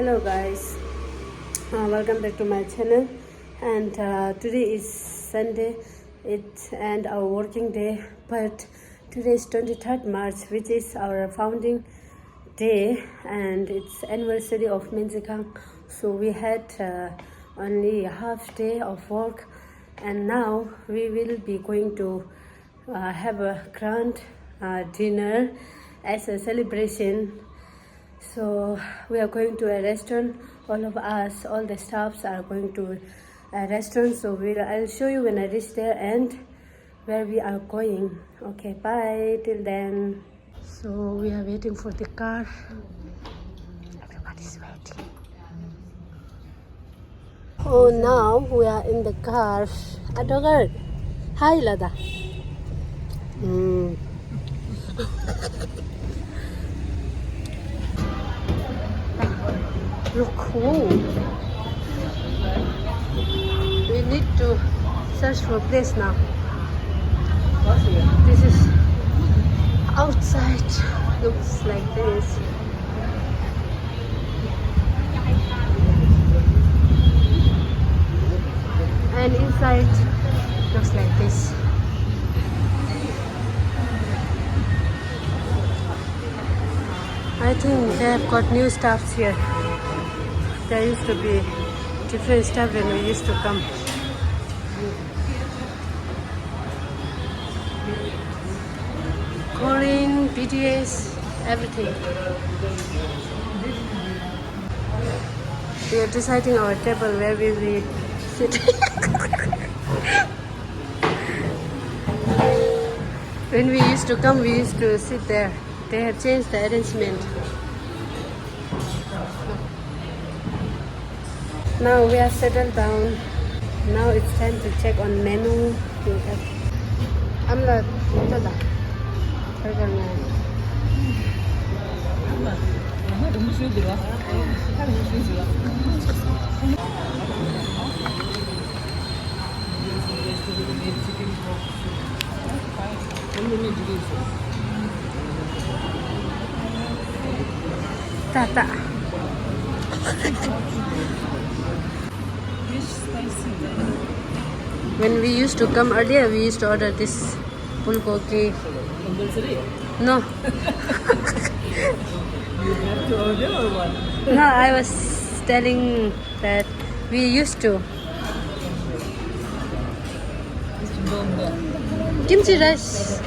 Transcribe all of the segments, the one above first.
Hello guys, welcome back to my channel. And today is Sunday, and our working day, but today is 23rd March, which is our founding day, and it's anniversary of Khang. So we had only a half day of work, and now we will be going to have a grand dinner as a celebration. So we are going to a restaurant. All of us, all the staffs are going to a restaurant. So I'll show you when I reach there and where we are going. Okay, bye till then. So we are waiting for the car. Everybody's waiting. Oh, now we are in the car. Adogar. Hi, Lada. Look cool. We need to search for a place now. This is outside. Looks like this. And inside looks like this. I think they have got new staffs here. There used to be different stuff when we used to come. Calling, BTS, everything. We are deciding our table where we will sit. When we used to come, we used to sit there. They have changed the arrangement. Now we are settled down. Now it's time to check on menu. I'm not. Tata. When we used to come earlier, we used to order this bulgogi. Compulsory? No. You have to order or what? No, I was telling that we used to. Kimchi rice.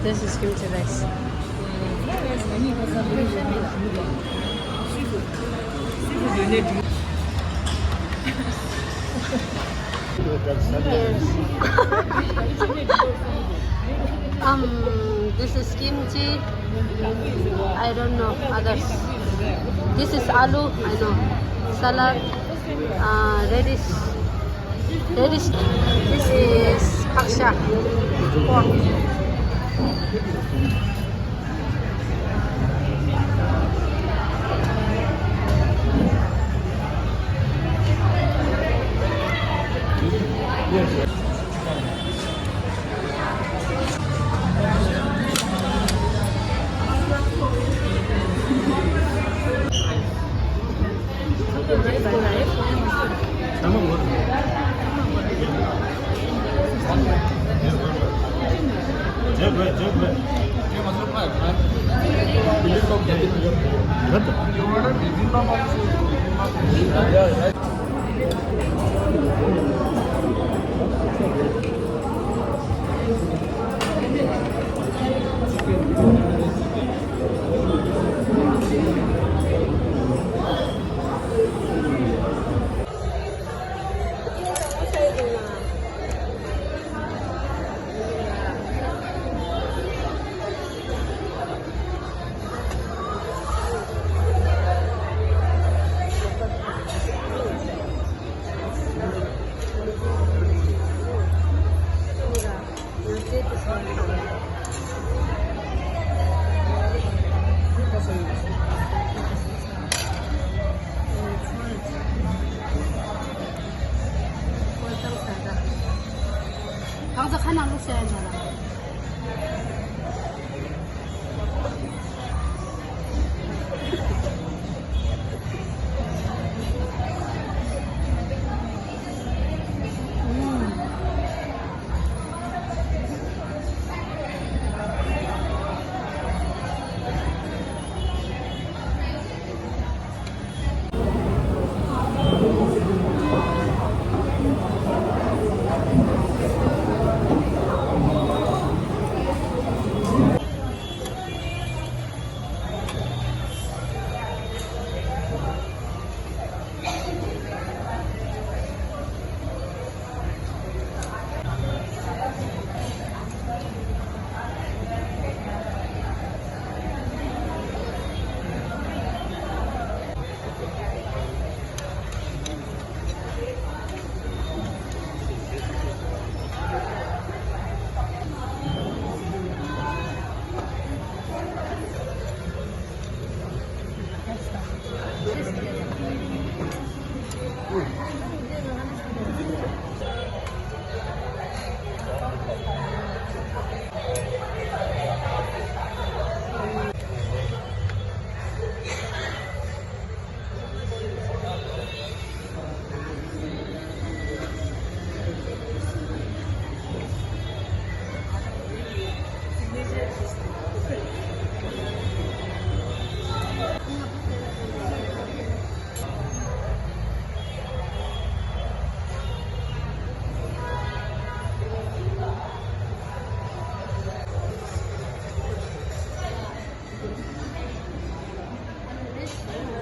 This is kimchi rice. Yes. This is kimchi. I don't know others. This is aloo. I know. Salad. Radish. This is paksha. Pork. 방석 하나 먹어야 되나?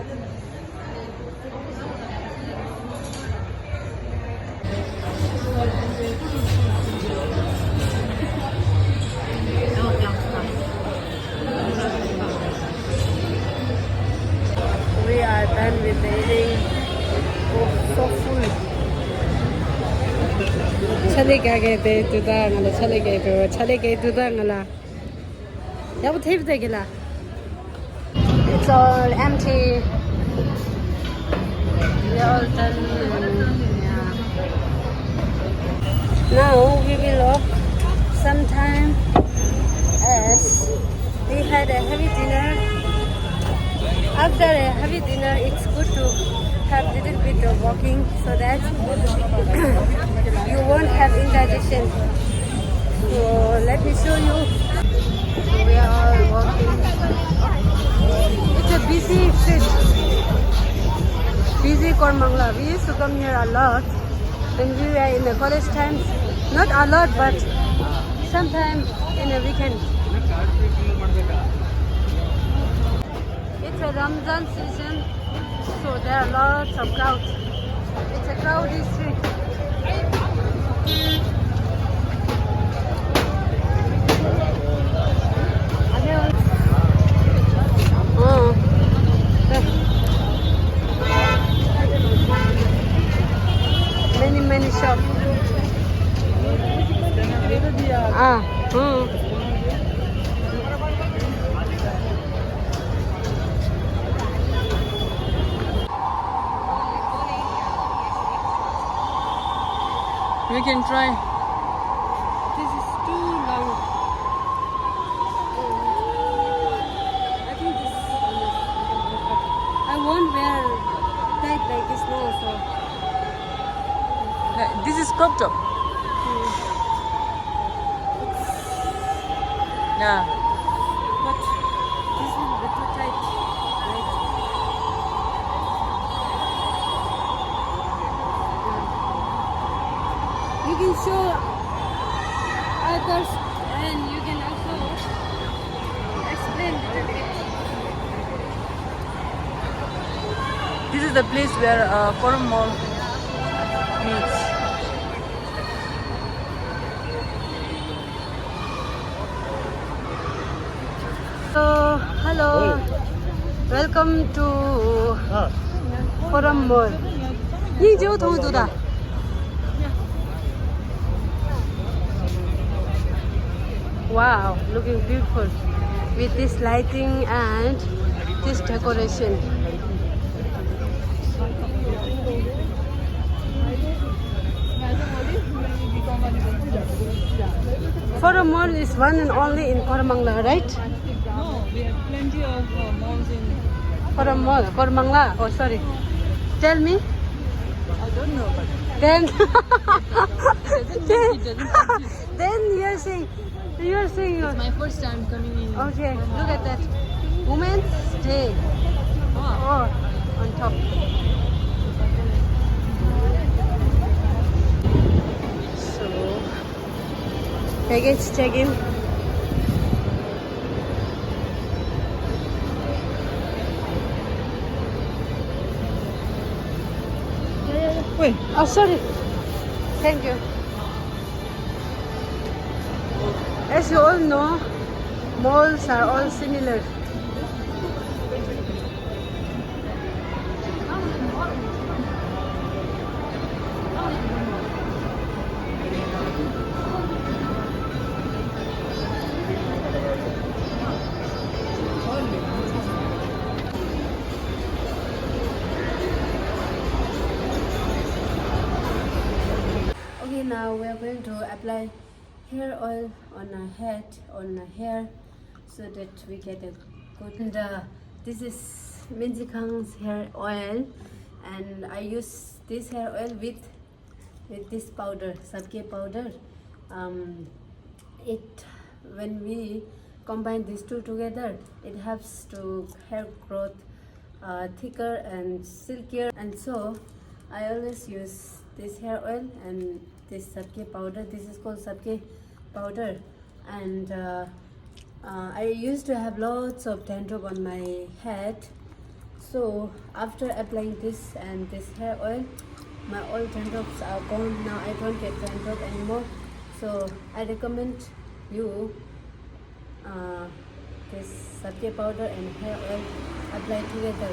We are done with the eating. Oh, so full. चले क्या गए थे तुदा ngala chale gay tuda ngala yabu thip de gila. It's all empty. We're all done. Yeah. Now we will walk sometime as we had a heavy dinner. After a heavy dinner, it's good to have a little bit of walking so that you won't have indigestion. So let me show you. We are all walking. It's a busy street. Busy Kormangla. We used to come here a lot when we were in the college times. Not a lot, but sometime in a weekend. It's a Ramzan season, so there are lots of crowds. It's a crowded street. Many shops. We can try. This is too long. I think this. I won't wear tight like this now, so. This is crop top. Yeah. But this will be too tight, right? You can show others and you can also explain a little bit. This is the place where Forum Mall meets. So, hello. Welcome to Forum Mall. Nhìn chỗ thôi tụi ta. Wow, looking beautiful with this lighting and this decoration. Forum Mall is one and only in Koramangla, right? No, we have plenty of malls in. Forum Mall, Koramangla. Oh, sorry. Tell me. I don't know, but Then, it doesn't exist. then you're saying. It's my first time coming in. Okay, look at that. Women's Day. Wow. Oh, on top. So, baggage check-in. Wait. Oh, sorry. Thank you. As you all know, malls are all similar. Okay, now we are going to apply hair oil on our head, on our hair, so that we get a good. And this is Khang's hair oil, and I use this hair oil with this powder, sabke powder. It when we combine these two together, it helps to hair growth thicker and silkier. And so I always use this hair oil and this sabke powder. This is called sabke powder. And I used to have lots of dandruff on my head, So after applying this and this hair oil, my all dandruffs are gone. Now I don't get dandruff anymore. So I recommend you this satya powder and hair oil apply together.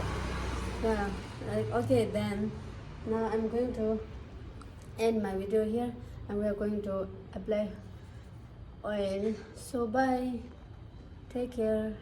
Yeah. Okay, then now I'm going to end my video here, and we are going to apply oil. So bye, take care.